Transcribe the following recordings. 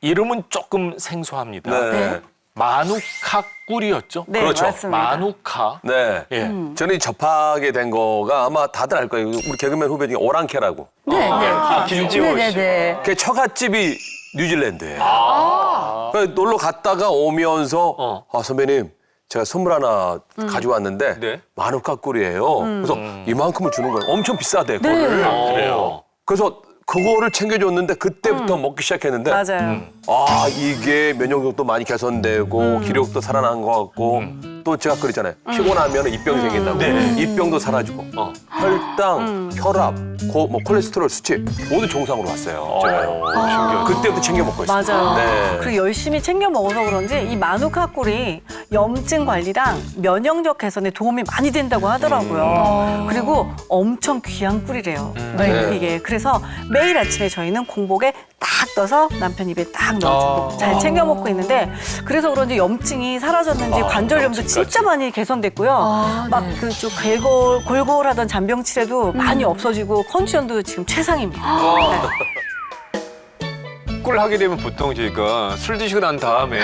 이름은 조금 생소합니다. 네. 마누카 꿀이었죠? 네, 그렇죠. 맞습니다. 마누카. 네. 예. 저는 접하게 된 거가 아마 다들 알 거예요. 우리 개그맨 후배 중에 오랑캐라고. 네, 네. 김지호 씨. 네네네. 그 처갓집이 뉴질랜드예요. 그래서 놀러 갔다가 오면서 선배님 제가 선물 하나 가져왔는데 네. 마누카 꿀이에요. 그래서 이만큼을 주는 거예요. 엄청 비싸대. 그거를. 그래요. 그래서 그거를 챙겨줬는데 그때부터 먹기 시작했는데 맞아요. 아 이게 면역력도 많이 개선되고 기력도 살아난 것 같고 또 제가 그랬잖아요. 피곤하면 입병이 생긴다고. 네. 입병도 사라지고 혈당, 혈압, 뭐 콜레스테롤 수치 모두 정상으로 왔어요. 제가요. 그때부터 챙겨 먹고 있어요. 맞아요. 네. 그리고 열심히 챙겨 먹어서 그런지 이 마누카 꿀이 염증 관리랑 면역력 개선에 도움이 많이 된다고 하더라고요. 그리고 엄청 귀한 꿀이래요. 네. 이게 그래서 매일 아침에 저희는 공복에 딱 떠서 남편 입에 딱 넣어주고 잘 챙겨 먹고 있는데 그래서 그런지 염증이 사라졌는지 관절염도 진짜 많이 개선됐고요. 막 그쪽 골골하던 잔병치레도 많이 없어지고 컨디션도 지금 최상입니다. 꿀 하게 되면 보통 저희가 술 드시고 난 다음에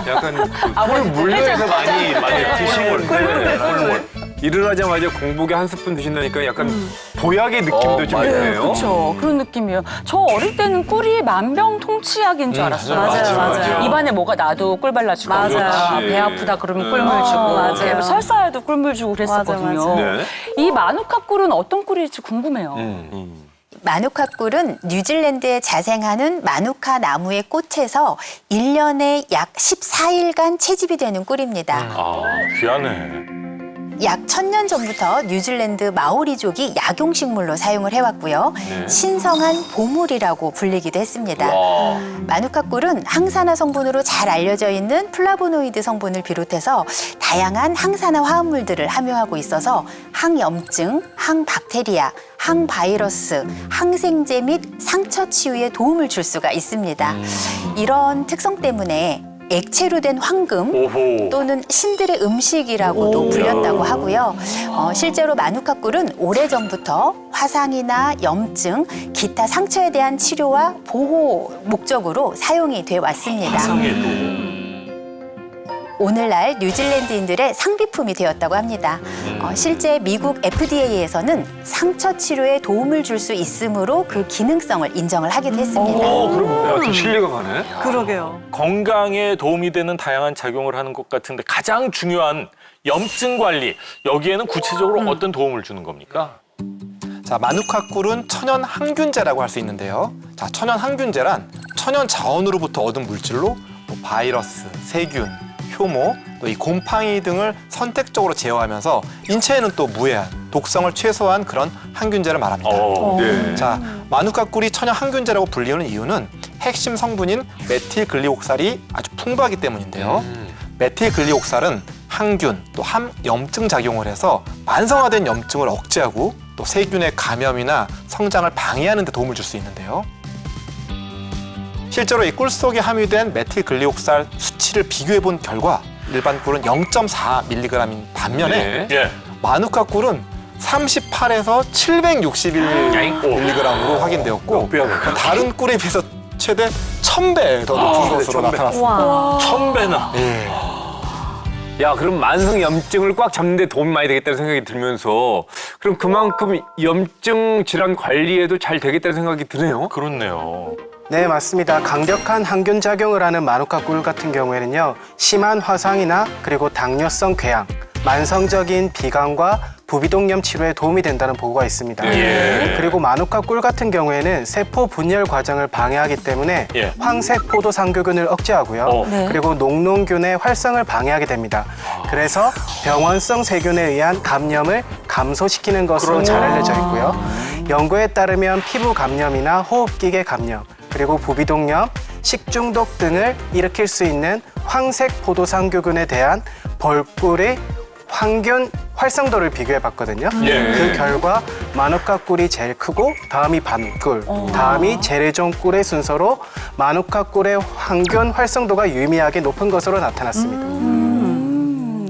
약간 꿀 물려서 많이 드시고 꿀물. 일어나자마자 공복에 한 스푼 드신다니까 약간 보약의 느낌도 좀 맞아요. 드네요. 그렇죠. 그런 느낌이에요. 저 어릴 때는 꿀이 만병통치약인 줄 알았어요. 맞아요. 입안에 뭐가 나도 꿀 발라주고 맞아요. 아, 그렇지. 배 아프다 그러면 꿀물 주고 맞아요. 설사해도 꿀물 주고 그랬었거든요. 맞아. 네. 이 마누카 꿀은 어떤 꿀일지 궁금해요. 마누카 꿀은 뉴질랜드에 자생하는 마누카 나무의 꽃에서 1년에 약 14일간 채집이 되는 꿀입니다. 귀하네. 약 1000년 전부터 뉴질랜드 마오리족이 약용식물로 사용을 해왔고요. 신성한 보물이라고 불리기도 했습니다. 마누카 꿀은 항산화 성분으로 잘 알려져 있는 플라보노이드 성분을 비롯해서 다양한 항산화 화합물들을 함유하고 있어서 항염증, 항박테리아, 항바이러스, 항생제 및 상처 치유에 도움을 줄 수가 있습니다. 이런 특성 때문에 액체로 된 황금 오호. 또는 신들의 음식이라고도 불렸다고 하고요. 실제로 마누카 꿀은 오래전부터 화상이나 염증, 기타 상처에 대한 치료와 보호 목적으로 사용이 돼 왔습니다. 오늘날 뉴질랜드인들의 상비품이 되었다고 합니다. 실제 미국 FDA에서는 상처 치료에 도움을 줄 수 있으므로 그 기능성을 인정을 하기도 했습니다. 그럼 더 신뢰가 가네. 그러게요. 건강에 도움이 되는 다양한 작용을 하는 것 같은데 가장 중요한 염증 관리, 여기에는 구체적으로 어떤 도움을 주는 겁니까? 자, 마누카 꿀은 천연 항균제라고 할 수 있는데요. 자, 천연 항균제란 천연 자원으로부터 얻은 물질로 뭐 바이러스, 세균, 효모, 또 이 곰팡이 등을 선택적으로 제어하면서 인체에는 또 무해한 독성을 최소화한 그런 항균제를 말합니다. 네. 자, 마누카 꿀이 천연 항균제라고 불리는 이유는 핵심 성분인 메틸글리옥살이 아주 풍부하기 때문인데요. 메틸글리옥살은 항균, 또 항염증 작용을 해서 만성화된 염증을 억제하고 또 세균의 감염이나 성장을 방해하는 데 도움을 줄 수 있는데요. 실제로 이 꿀 속에 함유된 메틸글리옥살 수치를 비교해 본 결과 일반 꿀은 0.4mg인 반면에 예. 마누카 꿀은 38에서 761mg으로 확인되었고 다른 꿀에 비해서 최대 1000배 더 높은 것으로 나타났습니다. 와. 1000배나. 야, 그럼 만성 염증을 꽉 잡는 데 도움이 많이 되겠다는 생각이 들면서 그럼 그만큼 염증 질환 관리에도 잘 되겠다는 생각이 드네요. 그렇네요. 네, 맞습니다. 강력한 항균 작용을 하는 마누카 꿀 같은 경우에는요, 심한 화상이나 그리고 당뇨성 궤양, 만성적인 비강과 부비동염 치료에 도움이 된다는 보고가 있습니다. 그리고 마누카 꿀 같은 경우에는 세포 분열 과정을 방해하기 때문에 황세포도 상교균을 억제하고요. 그리고 녹농균의 활성을 방해하게 됩니다. 그래서 병원성 세균에 의한 감염을 감소시키는 것으로 잘 알려져 있고요. 연구에 따르면 피부 감염이나 호흡기계 감염, 그리고 부비동염, 식중독 등을 일으킬 수 있는 황색 포도상교균에 대한 벌꿀의 항균 활성도를 비교해 봤거든요. 그 결과 마누카 꿀이 제일 크고 다음이 밤꿀, 다음이 제레종 꿀의 순서로 마누카 꿀의 항균 활성도가 유의미하게 높은 것으로 나타났습니다.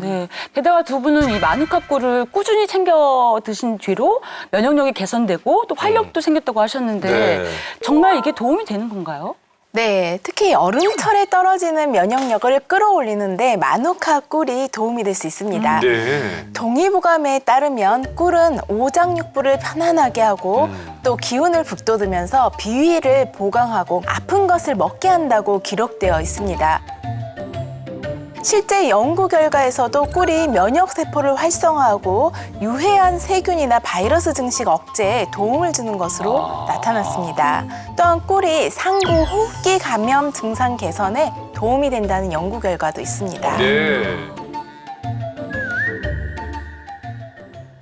네. 게다가 두 분은 이 마누카 꿀을 꾸준히 챙겨 드신 뒤로 면역력이 개선되고 또 활력도 생겼다고 하셨는데 정말 이게 도움이 되는 건가요? 네, 특히 여름철에 떨어지는 면역력을 끌어올리는데 마누카 꿀이 도움이 될 수 있습니다. 네. 동의보감에 따르면 꿀은 오장육부를 편안하게 하고 또 기운을 북돋으면서 비위를 보강하고 아픈 것을 먹게 한다고 기록되어 있습니다. 실제 연구 결과에서도 꿀이 면역세포를 활성화하고 유해한 세균이나 바이러스 증식 억제에 도움을 주는 것으로 나타났습니다. 또한 꿀이 상부 호흡기 감염 증상 개선에 도움이 된다는 연구 결과도 있습니다. 네.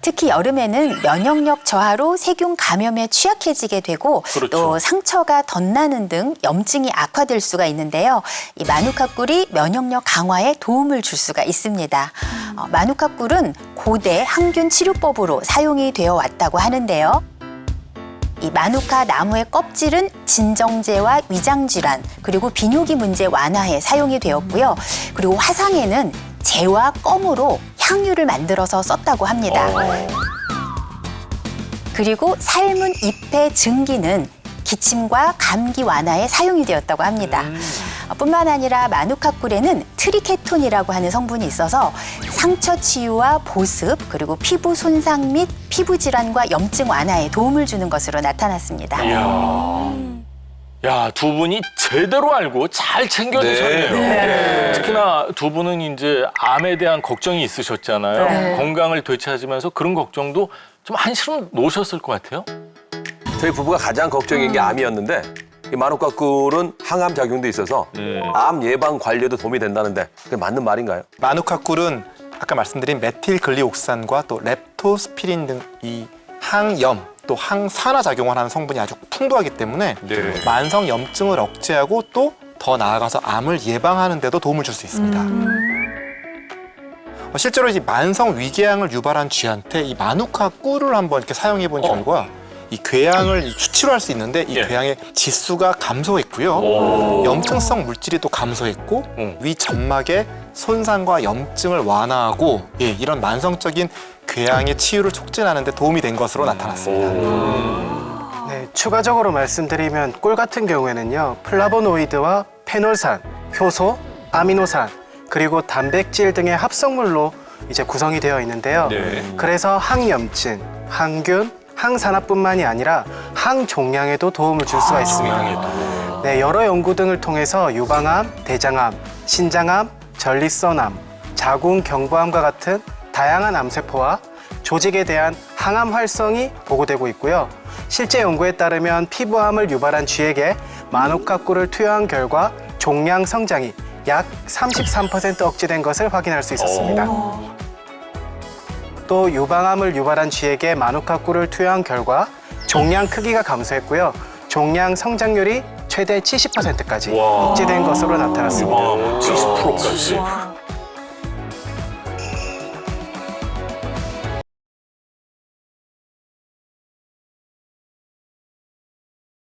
특히 여름에는 면역력 저하로 세균 감염에 취약해지게 되고 그렇죠. 또 상처가 덧나는 등 염증이 악화될 수가 있는데요. 이 마누카 꿀이 면역력 강화에 도움을 줄 수가 있습니다. 마누카 꿀은 고대 항균 치료법으로 사용이 되어 왔다고 하는데요. 이 마누카 나무의 껍질은 진정제와 위장질환 그리고 비뇨기 문제 완화에 사용이 되었고요. 그리고 화상에는 재와 껌으로 향유를 만들어서 썼다고 합니다. 그리고 삶은 잎의 증기는 기침과 감기 완화에 사용이 되었다고 합니다. 뿐만 아니라 마누카 꿀에는 트리케톤이라고 하는 성분이 있어서 상처 치유와 보습 그리고 피부 손상 및 피부 질환과 염증 완화에 도움을 주는 것으로 나타났습니다. 야, 두 분이 제대로 알고 잘 챙겨 드셨네요. 네. 특히나 두 분은 이제 암에 대한 걱정이 있으셨잖아요. 네. 건강을 되찾으면서 그런 걱정도 좀 한시름 놓으셨을 것 같아요. 저희 부부가 가장 걱정인 게 암이었는데 이 마누카 꿀은 항암 작용도 있어서 암 예방 관리에도 도움이 된다는데 그게 맞는 말인가요? 마누카 꿀은 아까 말씀드린 메틸글리옥산과 또 렙토스피린 등 이 항염 또 항산화 작용을 하는 성분이 아주 풍부하기 때문에 네. 만성 염증을 억제하고 또 더 나아가서 암을 예방하는 데도 도움을 줄 수 있습니다. 실제로 이 만성 위궤양을 유발한 쥐한테 이 마누카 꿀을 한번 이렇게 사용해 본 결과 이 궤양을 수치로 할 수 있는데 이 예. 궤양의 지수가 감소했고요. 염증성 물질이 또 감소했고 위 점막의 손상과 염증을 완화하고 이런 만성적인 궤양의 치유를 촉진하는 데 도움이 된 것으로 나타났습니다. 네, 추가적으로 말씀드리면 꿀 같은 경우에는요, 플라보노이드와 페놀산, 효소, 아미노산, 그리고 단백질 등의 합성물로 이제 구성이 되어 있는데요. 네. 그래서 항염증, 항균, 항산화뿐만이 아니라 항종양에도 도움을 줄 수가 있습니다. 네, 여러 연구 등을 통해서 유방암, 대장암, 신장암, 전립선암, 자궁 경부암과 같은 다양한 암세포와 조직에 대한 항암 활성이 보고되고 있고요. 실제 연구에 따르면 피부암을 유발한 쥐에게 마누카 꿀을 투여한 결과 종양 성장이 약 33% 억제된 것을 확인할 수 있었습니다. 또 유방암을 유발한 쥐에게 마누카 꿀을 투여한 결과 종양 크기가 감소했고요. 종양 성장률이 최대 70%까지 억제된 것으로 나타났습니다. 70%까지.